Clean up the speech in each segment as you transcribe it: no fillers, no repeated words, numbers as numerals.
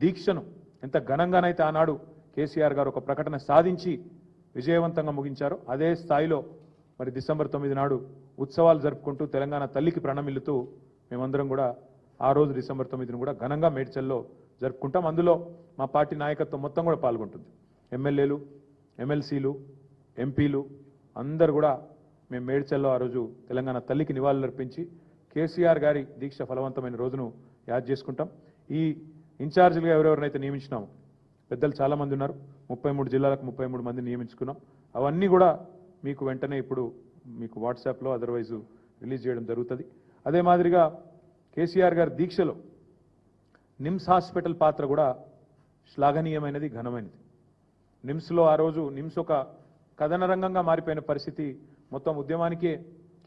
దీక్షను ఎంత ఘనంగానైతే ఆనాడు కేసీఆర్ గారు ఒక ప్రకటన సాధించి విజయవంతంగా ముగించారో అదే స్థాయిలో మరి డిసెంబర్ 9 నాడు ఉత్సవాలు జరుపుకుంటూ తెలంగాణ తల్లికి ప్రణమిల్లుతూ మేమందరం కూడా ఆ రోజు డిసెంబర్ 9ను కూడా ఘనంగా మేడ్చల్లో జరుపుకుంటాం. అందులో మా పార్టీ నాయకత్వం మొత్తం కూడా పాల్గొంటుంది. ఎమ్మెల్యేలు, ఎమ్మెల్సీలు, ఎంపీలు అందరూ కూడా మేము మేడ్చల్లో ఆ రోజు తెలంగాణ తల్లికి నివాళులర్పించి కేసీఆర్ గారి దీక్ష ఫలవంతమైన రోజును యాద్ చేసుకుంటాం. ఈ ఇన్ఛార్జీలుగా ఎవరెవరినైతే నియమించినామో పెద్దలు చాలామంది ఉన్నారు. 33 జిల్లాలకు 33 మందిని నియమించుకున్నాం. అవన్నీ కూడా మీకు వెంటనే ఇప్పుడు మీకు వాట్సాప్లో అదర్వైజ్ రిలీజ్ చేయడం జరుగుతుంది. అదే మాదిరిగా కేసీఆర్ గారి దీక్షలో నిమ్స్ హాస్పిటల్ పాత్ర కూడా శ్లాఘనీయమైనది, ఘనమైనది. నిమ్స్లో ఆ రోజు నిమ్స్ ఒక కథన రంగంగా మారిపోయిన పరిస్థితి, మొత్తం ఉద్యమానికే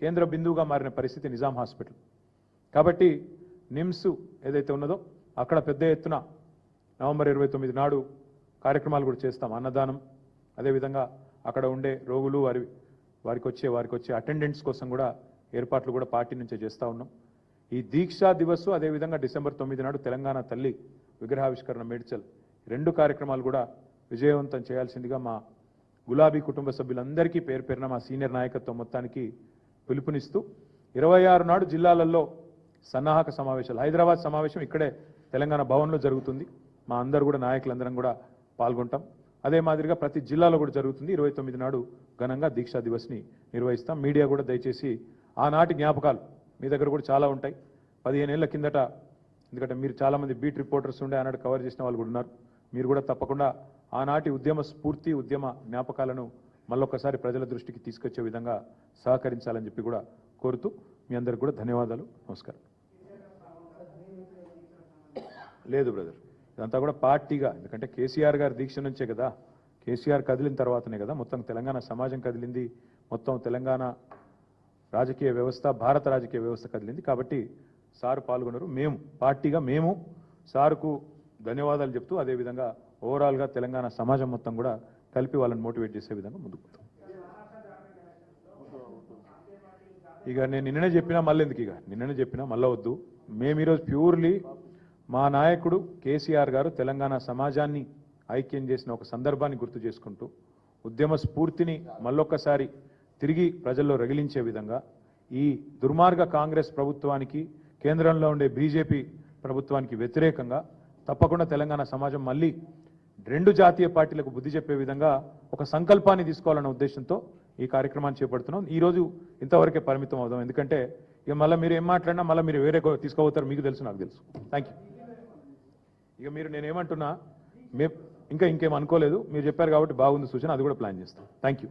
కేంద్ర బిందువుగా మారిన పరిస్థితి నిజాం హాస్పిటల్. కాబట్టి నిమ్స్ ఏదైతే ఉన్నదో అక్కడ పెద్ద ఎత్తున నవంబర్ 29 నాడు కార్యక్రమాలు కూడా చేస్తాం. అన్నదానం, అదేవిధంగా అక్కడ ఉండే రోగులు వారికి వచ్చే అటెండెంట్స్ కోసం కూడా ఏర్పాట్లు కూడా పార్టీ నుంచే చేస్తూ ఉన్నాం. ఈ దీక్షా దివస్ అదేవిధంగా డిసెంబర్ 9 నాడు తెలంగాణ తల్లి విగ్రహావిష్కరణ మేడ్చల్ 2 కార్యక్రమాలు కూడా విజయవంతం చేయాల్సిందిగా మా గులాబీ కుటుంబ సభ్యులందరికీ పేరు పేరున మా సీనియర్ నాయకత్వం మొత్తానికి పిలుపునిస్తూ 26 నాడు జిల్లాలలో సన్నాహక సమావేశాలు, హైదరాబాద్ సమావేశం ఇక్కడే తెలంగాణ భవన్లో జరుగుతుంది. మా అందరూ కూడా నాయకులందరం కూడా పాల్గొంటాం. అదే మాదిరిగా ప్రతి జిల్లాలో కూడా జరుగుతుంది. 29 నాడు ఘనంగా దీక్షా దివస్ని నిర్వహిస్తాం. మీడియా కూడా దయచేసి ఆనాటి జ్ఞాపకాలు మీ దగ్గర కూడా చాలా ఉంటాయి. 15 ఏళ్ల కిందట, ఎందుకంటే మీరు చాలామంది బీట్ రిపోర్టర్స్ ఉండే ఆనాడు కవర్ చేసిన వాళ్ళు కూడా ఉన్నారు. మీరు కూడా తప్పకుండా ఆనాటి ఉద్యమ స్ఫూర్తి, ఉద్యమ జ్ఞాపకాలను మళ్ళొక్కసారి ప్రజల దృష్టికి తీసుకొచ్చే విధంగా సహకరించాలని చెప్పి కూడా కోరుతూ మీ అందరికి కూడా ధన్యవాదాలు. నమస్కారం. లేదు బ్రదర్, ఇదంతా కూడా పార్టీగా, ఎందుకంటే కేసీఆర్ గారి దీక్ష నుంచే కదా, కేసీఆర్ కదిలిన తర్వాతనే కదా మొత్తం తెలంగాణ సమాజం కదిలింది, మొత్తం తెలంగాణ రాజకీయ వ్యవస్థ, భారత రాజకీయ వ్యవస్థ కదిలింది. కాబట్టి సార్ పాల్గొన్నారు. మేము పార్టీగా మేము సార్కు ధన్యవాదాలు చెప్తూ అదేవిధంగా ఓవరాల్గా తెలంగాణ సమాజం మొత్తం కూడా కలిపి వాళ్ళని మోటివేట్ చేసే విధంగా ముందుకు పోతాం. ఇక నేను నిన్ననే చెప్పినా మళ్ళీ ఎందుకు, ఇక నిన్ననే చెప్పినా మళ్ళీ వద్దు. మేము ఈరోజు ప్యూర్లీ మా నాయకుడు కేసీఆర్ గారు తెలంగాణ సమాజాన్ని ఐక్యం చేసిన ఒక సందర్భాన్ని గుర్తు చేసుకుంటూ ఉద్యమ స్ఫూర్తిని మళ్ళొక్కసారి తిరిగి ప్రజల్లో రగిలించే విధంగా ఈ దుర్మార్గ కాంగ్రెస్ ప్రభుత్వానికి, కేంద్రంలో ఉండే బీజేపీ ప్రభుత్వానికి వ్యతిరేకంగా తప్పకుండా తెలంగాణ సమాజం మళ్ళీ 2 జాతీయ పార్టీలకు బుద్ధి చెప్పే విధంగా ఒక సంకల్పాన్ని తీసుకోవాలన్న ఉద్దేశంతో ఈ కార్యక్రమాన్ని చేపడుతున్నాం. ఈరోజు ఇంతవరకే పరిమితం అవుదాం, ఎందుకంటే ఇక మళ్ళీ మీరు ఏం మాట్లాడినా మళ్ళీ మీరు వేరే తీసుకోబోతారు, మీకు తెలుసు, నాకు తెలుసు. Thank you. ఇక మీరు నేనేమంటున్నా, ఇంకేం అనుకోలేదు, మీరు చెప్పారు కాబట్టి బాగుంది సూచన, అది కూడా ప్లాన్ చేస్తాం. Thank you.